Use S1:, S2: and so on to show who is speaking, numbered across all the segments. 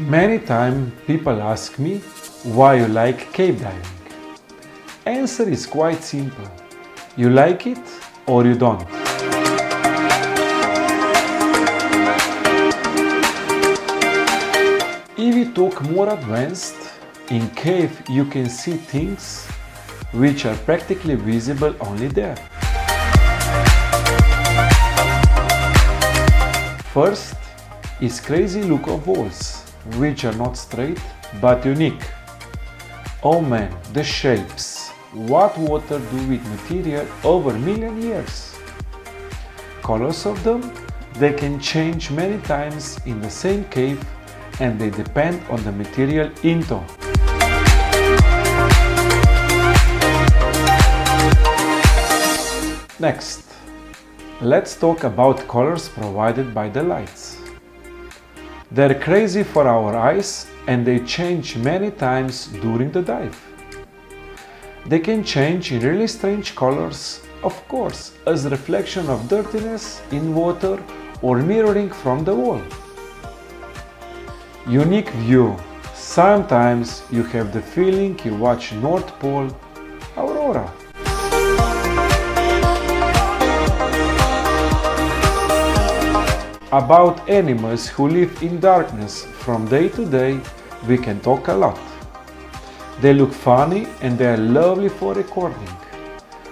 S1: Many times people ask me why you like cave diving. Answer is quite simple. You like it or you don't. If you talk more advanced, in cave you can see things which are practically visible only there. First is crazy look of walls, which are not straight but unique. Oh man, the shapes! What water do with material over million years? Colors of them, they can change many times in the same cave and they depend on the material into. Next, let's talk about colors provided by the lights. They're crazy for our eyes and they change many times during the dive. They can change in really strange colors, of course, as reflection of dirtiness in water or mirroring from the wall. Unique view. Sometimes you have the feeling you watch North Pole aurora. About animals who live in darkness from day to day, we can talk a lot. They look funny and they are lovely for recording.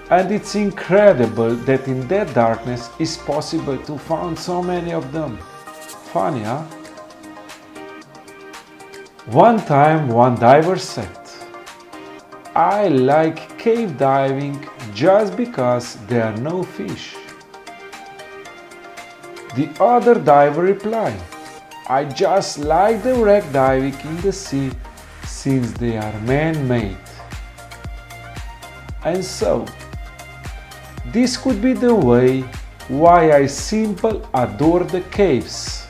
S1: And it's incredible that in that darkness it's possible to find so many of them. Funny, huh? One time one diver said, "I like cave diving just because there are no fish." The other diver replied, "I just like the wreck diving in the sea since they are man-made." And so, this could be the way why I simply adore the caves.